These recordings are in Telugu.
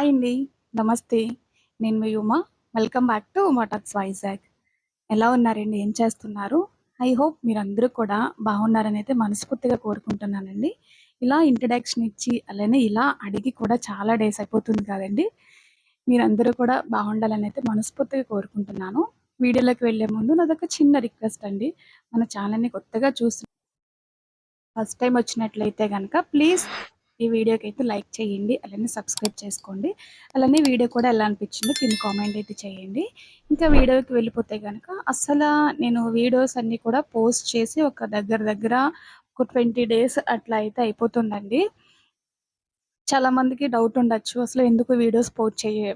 హాయ్ అండి. నమస్తే. నేను మీ Uma. Welcome back to Uma talks Vizag. ఎలా ఉన్నారండి? ఏం చేస్తున్నారు? ఐ హోప్ మీరందరూ కూడా బాగున్నారనైతే మనస్ఫూర్తిగా కోరుకుంటున్నానండి. ఇలా ఇంట్రడక్షన్ ఇచ్చి, అలానే ఇలా అడిగి కూడా చాలా డేస్ అయిపోతుంది కదండీ! మీరందరూ కూడా బాగుండాలనైతే మనస్ఫూర్తిగా కోరుకుంటున్నాను. వీడియోలోకి వెళ్ళే ముందు నాదొక చిన్న రిక్వెస్ట్ అండి. మన ఛానెల్‌ని కొత్తగా ఫస్ట్ టైం వచ్చినట్లయితే గనక ప్లీజ్ ఈ వీడియోకైతే లైక్ చేయండి. అలానే సబ్స్క్రైబ్ చేసుకోండి. అలానే వీడియో కూడా ఎలా అనిపించిందో కింద కామెంట్ అయితే చేయండి. ఇంకా వీడియోకి వెళ్ళిపోతే గనక నేను వీడియోస్ అన్నీ కూడా పోస్ట్ చేసి ఒక దగ్గర ఒక 20 డేస్ అట్లా అయితే అయిపోతుందండి. చాలా మందికి డౌట్ ఉండొచ్చు. అసలు ఎందుకు వీడియోస్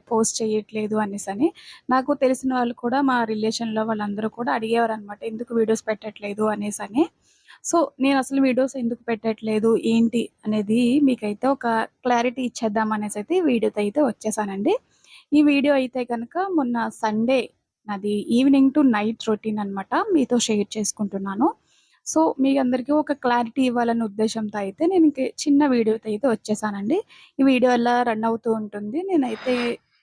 పోస్ట్ చేయట్లేదు అనేసని. నాకు తెలిసిన వాళ్ళు కూడా మా రిలేషన్‌లో వాళ్ళందరూ కూడా అడిగేవారనమాట. ఎందుకు వీడియోస్ పెట్టట్లేదు అనేసని. సో, నేనసలు వీడియోస్ ఎందుకు పెట్టట్లేదు, ఏంటి అనేది మీకైతే ఒక క్లారిటీ ఇచ్చేద్దాం అనేసైతే వీడియోతో అయితే వచ్చేసానండి. ఈ వీడియో అయితే గనక మొన్న సండే నాది ఈవినింగ్ టు నైట్ రొటీన్ అనమాట. మీతో షేర్ చేసుకుంటున్నాను. సో, మీ అందరికీ ఒక క్లారిటీ ఇవ్వాలన్న ఉద్దేశ్యంతో అయితే నేను ఇంక చిన్న వీడియోతో అయితే వచ్చేసానండి. ఈ వీడియో ఎలా రన్ అవుతూ ఉంటుంది. నేనైతే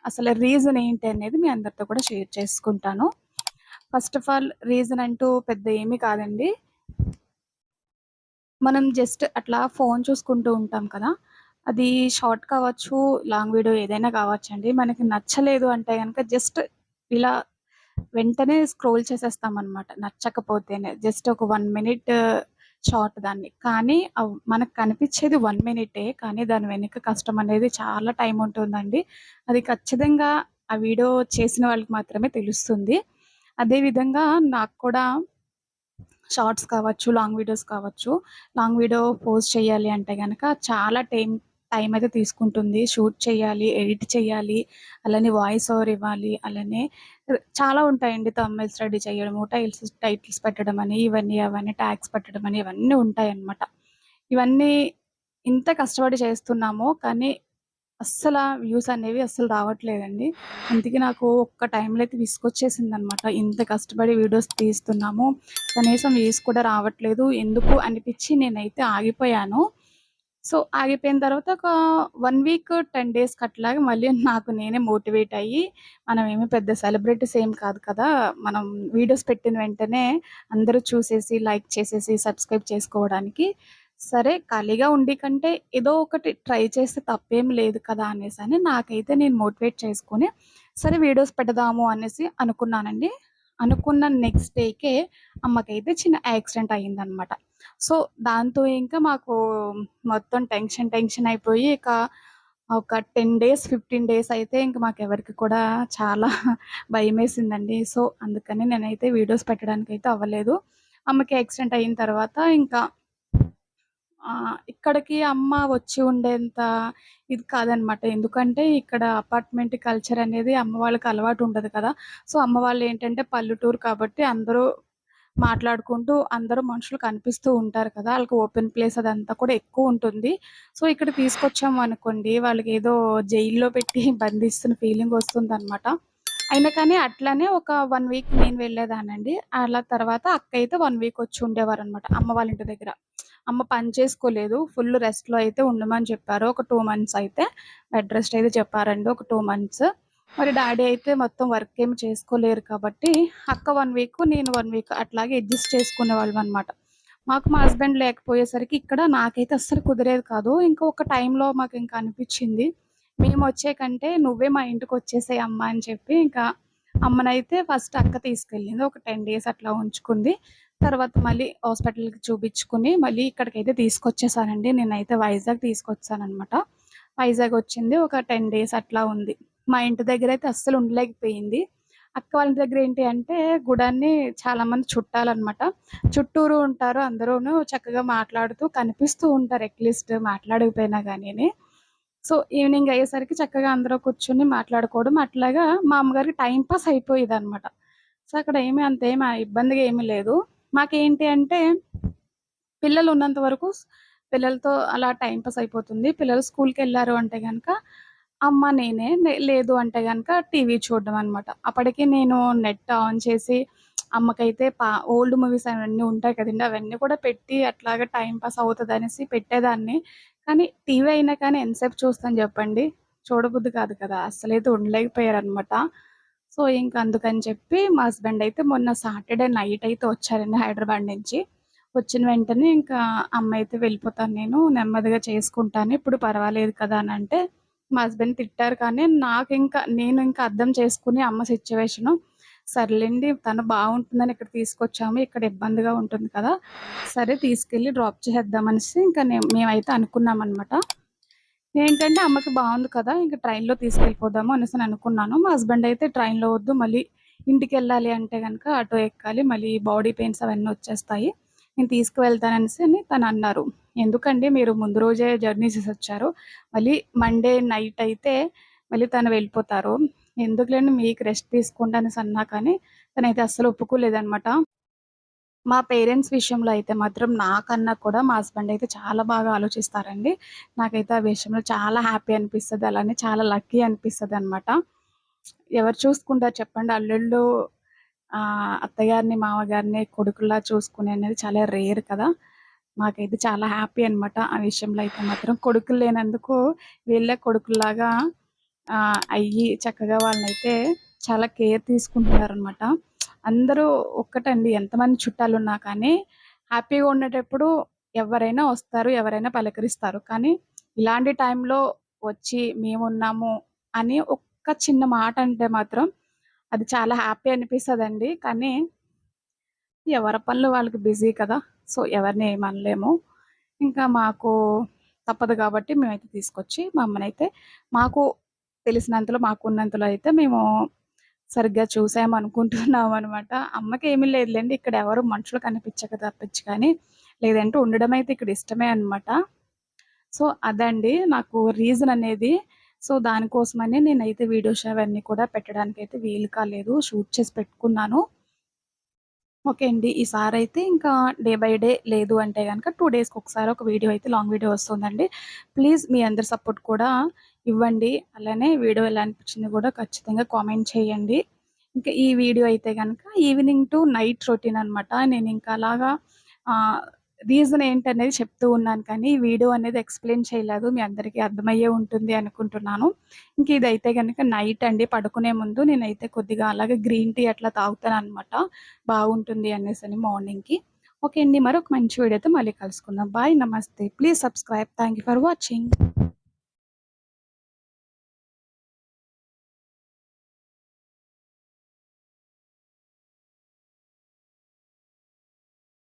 అసలు రీజన్ ఏంటి అనేది మీ అందరితో కూడా షేర్ చేసుకుంటాను. ఫస్ట్ ఆఫ్ ఆల్ రీజన్ అంటూ పెద్ద ఏమీ కాదండి. మనం జస్ట్ అట్లా ఫోను చూసుకుంటూ ఉంటాం కదా! అది షార్ట్ కావచ్చు, లాంగ్ వీడియో ఏదైనా కావచ్చండి. మనకి నచ్చలేదు అంటే గనక జస్ట్ ఇలా వెంటనే స్క్రోల్ చేసేస్తామనమాట. నచ్చకపోతేనే. జస్ట్ ఒక 1 మినిట్ షార్ట్ దాన్ని. కానీ మనకు కనిపిచ్చేది 1 మినిటే. కానీ దాని వెనక కష్టం అనేది చాలా టైం ఉంటుందండి. అది ఖచ్చితంగా ఆ వీడియో చేసిన వాళ్ళకి మాత్రమే తెలుస్తుంది. అదే విధంగా నాకు కూడా షార్ట్స్ కావచ్చు, లాంగ్ వీడియోస్ కావచ్చు. లాంగ్ వీడియో పోస్ట్ చేయాలి అంటే గనక చాలా టైం అయితే తీసుకుంటుంది. షూట్ చేయాలి, ఎడిట్ చేయాలి, అలానే వాయిస్ ఓవర్ ఇవ్వాలి, అలానే చాలా ఉంటాయండి. థంబ్‌నెయిల్స్ రెడీ చేయడము, టైటిల్స్ పెట్టడం అని, ఇవన్నీ, అవన్నీ ట్యాగ్స్ పెట్టడం అని ఇవన్నీ ఉంటాయన్నమాట. ఇవన్నీ ఇంత కష్టపడి చేస్తున్నాము. కానీ వ్యూస్ అనేవి అస్సలు రావట్లేదండి. అందుకే నాకు ఒక్క టైంలో అయితే విసుగొచ్చేసిందనమాట. ఇంత కష్టపడి వీడియోస్ తీస్తున్నాము. కనీసం వ్యూస్ కూడా రావట్లేదు. ఎందుకు అనిపిచ్చి నేనైతే ఆగిపోయాను. సో, ఆగిపోయిన తర్వాత ఒక 1 వీక్, 10 డేస్‌కి అట్లాగా మళ్ళీ నాకు నేనే మోటివేట్ అయ్యి, మనమేమి పెద్ద సెలబ్రిటీస్ ఏం కాదు కదా! మనం వీడియోస్ పెట్టిన వెంటనే అందరూ చూసేసి, లైక్ చేసేసి, సబ్స్క్రైబ్ చేసుకోవడానికి. సరే ఖాళీగా ఉండి కంటే ఏదో ఒకటి ట్రై చేస్తే తప్పేం లేదు కదా! అనేసని నాకైతే నేను మోటివేట్ చేసుకొని, సరే వీడియోస్ పెడదాము అనేసి అనుకున్నానండి. అనుకున్న నెక్స్ట్ డేకే అమ్మకైతే చిన్న యాక్సిడెంట్ అయిందనమాట. సో, దాంతో ఇంకా మాకు మొత్తం టెన్షన్ అయిపోయి ఒక 10 డేస్, 15 డేస్ అయితే ఇంక మాకెవరికి కూడా చాలా భయమేసిందండి. సో, అందుకని నేనైతే వీడియోస్ పెట్టడానికైతే అవ్వలేదు. అమ్మకి యాక్సిడెంట్ అయిన తర్వాత ఇంకా ఇక్కడికి అమ్మ వచ్చి ఉండేంత ఇది కాదనమాట. ఎందుకంటే ఇక్కడ అపార్ట్‌మెంట్ కల్చర్ అనేది అమ్మ వాళ్ళకి అలవాటు ఉండదు కదా! సో, అమ్మ వాళ్ళేంటంటే పల్లెటూరు కాబట్టి అందరూ మాట్లాడుకుంటూ అందరూ మనుషులు కనిపిస్తూ ఉంటారు కదా! ఆళ్ళకి ఓపెన్ ప్లేస్ అదంతా కూడా ఎక్కువుంటుంది. సో, ఇక్కడ తీసుకొచ్చామనుకోండి వాళ్ళకేదో జైల్లో పెట్టి బంధిస్తున్న ఫీలింగ్ వస్తుందనమాట. అయినా కానీ అట్లనే ఒక 1 వీక్ నేను వెళ్ళేదాన్నండి. అలా తర్వాత అక్కయితే 1 వీక్ వచ్చి ఉండేవారనమాట అమ్మ వాళ్ళ ఇంటి దగ్గర. అమ్మ పని చేసుకోలేదు. ఫుల్ రెస్ట్‌లో అయితే ఉండమని చెప్పారు. ఒక 2 మంత్స్ అయితే బెడ్ రెస్ట్ అయితే చెప్పారండి. ఒక 2 మంత్స్. మరి డ్యాడీ అయితే మొత్తం వర్క్ ఏమి చేసుకోలేరు కాబట్టి అక్క 1 వీక్, నేను 1 వీక్ అట్లాగే అడ్జస్ట్ చేసుకునేవాళ్ళమనమాట. మా హస్బెండ్ లేకపోయేసరికి ఇక్కడ నాకైతే అస్సలు కుదిరేది కాదు. ఇంకా ఒక టైంలో మాకింక అనిపిచ్చింది. మేమొచ్చే కంటే నువ్వే మా ఇంటికొచ్చేసేయి అమ్మ అని చెప్పి ఇంకా అమ్మనైతే ఫస్ట్ అక్క తీసుకెళ్ళింది. ఒక 10 డేస్ అట్లా ఉంచుకుంది. తర్వాత మళ్ళీ హాస్పిటల్‌కి చూపిచ్చుకొని మళ్ళీ ఇక్కడికైతే తీసుకొచ్చేసానండి. నేనైతే వైజాగ్ తీసుకొచ్చాననమాట. వైజాగ్ వచ్చింది. ఒక 10 డేస్ అట్లా ఉంది. మా ఇంటి దగ్గరైతే అస్సలు ఉండలేకపోయింది. అక్క వాళ్ళ ఇంటి దగ్గర ఏంటి అంటే గుడాన్ని చాలామంది చుట్టాలనమాట. చుట్టూరు ఉంటారు. అందరూను చక్కగా మాట్లాడుతూ కనిపిస్తూ ఉంటారు అట్‌లీస్ట్ మాట్లాడకపోయినా గానిని. సో, ఈవినింగ్ అయ్యేసరికి చక్కగా అందరూ కూర్చొని మాట్లాడుకోవడం అట్లాగా మా అమ్మగారికి టైమ్ పాస్ అయిపోయేదనమాట. సో, అక్కడ అంతేమి ఇబ్బందిగా ఏమీ లేదు. మాకేంటి అంటే పిల్లలు ఉన్నంత వరకు పిల్లలతో అలా టైమ్ పాస్ అయిపోతుంది. పిల్లలు స్కూల్‌కెళ్లారు అంటే గనక అమ్మ, నేనే. లేదు అంటే గనక టీవీ చూడడం అనమాట. అప్పటికి నేను నెట్ ఆన్ చేసి అమ్మకైతే ఓల్డ్ మూవీస్ అవన్నీ ఉంటాయి కదండీ! అవన్నీ కూడా పెట్టి అట్లాగా టైమ్ పాస్ అవుతదనేసి పెట్టేదాన్ని. కానీ టీవీ అయినా కానీ ఎంతసేపు చూస్తాను జెప్పండి. చూడబుద్ధి కాదు కదా! అస్సలైతే ఉండలేకపోయారనమాట. సో, ఇంక అందుకని చెప్పి మా హస్బెండ్ అయితే మొన్న సాటర్‌డే నైట్ అయితే వచ్చారండి హైదరాబాద్ నుంచి. వచ్చిన వెంటనే ఇంకా "అమ్మ అయితే వెళ్ళిపోతాను నేను. నెమ్మదిగా చేసుకుంటాను. ఇప్పుడు పర్వాలేదు కదా!" అనంటే మా హస్బెండ్ తిట్టారు. కానీ నేను ఇంకా అర్థం చేసుకొని అమ్మ సిట్యుయేషను సర్లేండి తను బావుంటుందని ఇక్కడ తీసుకొచ్చాము. ఇక్కడ ఇబ్బందిగా ఉంటుంది కదా! సరే తీసుకెళ్ళి డ్రాప్ చేసేద్దాం అనేసి ఇంకా మేమైతే అనుకున్నామనమాట. నేనేంటంటే అమ్మకి బావుంది కదా! ఇంక ట్రైన్‌లో తీసుకెళ్ళిపోదాము అనేసని అనుకున్నాను. మా హస్బెండ్ అయితే ట్రైన్‌లో వద్దు మళ్ళీ ఇంటికెళ్ళాలి అంటే గనక ఆటో ఎక్కాలి. మళ్ళీ బాడీ పెయిన్స్ అవన్నీ వచ్చేస్తాయి. నేను తీసుకువెళ్తాననేసని తనన్నారు. ఎందుకండి మీరు ముందు రోజే జర్నీ చేసొచ్చారు. మళ్ళీ మండే నైట్ అయితే మళ్ళీ తను వెళ్ళిపోతారు. ఎందుకులేండి మీకు రెస్ట్ తీసుకోండి అనేసి అన్నా కానీ తనైతే అస్సలు ఒప్పుకోలేదనమాట. మా పేరెంట్స్ విషయంలో అయితే మాత్రం నాకన్నా కూడా మా హస్బెండ్ అయితే చాలా బాగా ఆలోచిస్తారండి. నాకైతే ఆ విషయంలో చాలా హ్యాపీ అనిపిస్తది. అలానే చాలా లక్కీ అనిపిస్తదనమాట. ఎవరు చూసుకుంటారు చెప్పండి అల్లుళ్ళు అత్తగారిని, మామగారిని కొడుకుల్లా చూసుకునేది చాలా రేర్ కదా! మాకైతే చాలా హ్యాపీ అనమాట. ఆ విషయంలో అయితే మాత్రం కొడుకులు లేనందుకు వీళ్ళే కొడుకుల్లాగా అయ్యి చక్కగా వాళ్ళనైతే చాలా కేర్ తీసుకుంటున్నారనమాట. అందరూ ఒక్కటండి ఎంతమంది చుట్టాలున్నా కానీ హ్యాపీగా ఉండేటప్పుడు ఎవరైనా వస్తారు, ఎవరైనా పలకరిస్తారు. కానీ ఇలాంటి టైంలో వచ్చి మేమున్నాము అని ఒక్క చిన్న మాట అంటే మాత్రం అది చాలా హ్యాపీ అనిపిస్తదండి. కానీ ఎవరి పనులు వాళ్ళకి బిజీ కదా! సో, ఎవరిని ఏమనలేము. ఇంకా మాకు తప్పదు కాబట్టి మేమైతే తీసుకొచ్చి మా అమ్మనైతే మాకు తెలిసినంతలో, మాకున్నంతలో అయితే మేము సరిగ్గా చూసామనుకుంటున్నామనమాట. అమ్మకేమీ లేదులెండి. ఇక్కడ ఎవరు మనుషులు కనిపించక తప్పించి కానీ, లేదంటే ఉండడం అయితే ఇక్కడ ఇష్టమే అనమాట. సో, అదండి నాకు రీజన్ అనేది. సో, దానికోసమని నేనైతే వీడియోస్ అవన్నీ కూడా పెట్టడానికైతే వీలు కాలేదు. షూట్ చేసి పెట్టుకున్నాను. ఓకే అండి. ఈసారైతే ఇంకా డే బై డే లేదు అంటే గనక 2 డేస్‌కొకసారి ఒక వీడియో అయితే లాంగ్ వీడియో వస్తుందండి. ప్లీజ్ మీ అందరి సపోర్ట్ కూడా ఇవ్వండి. అలానే వీడియో ఎలా అనిపించిందో కూడా ఖచ్చితంగా కామెంట్ చేయండి. ఇంకా ఈ వీడియో అయితే గనక ఈవినింగ్ టు నైట్ రొటీన్ అనమాట. నేనింక అలాగా ఆహ్, రీజన్ ఏంటనేది చెప్తూ ఉన్నాను కానీ, ఈ వీడియో అనేది ఎక్స్‌ప్లెయిన్ చేయలేదు. మీ అందరికీ అర్థమయ్యే ఉంటుంది అనుకుంటున్నాను. ఇంక ఇదైతే గనక నైట్ అండి పడుకునే ముందు నేనైతే కొద్దిగా అలాగే గ్రీన్ టీ అట్లా తాగుతాననమాట. బాగుంటుంది అనేసని మార్నింగ్‌కి. ఓకే అండి. మరొక మంచి వీడియోతో మళ్ళీ కలుసుకుందాం. బాయ్. నమస్తే. Please subscribe. Thank you for watching.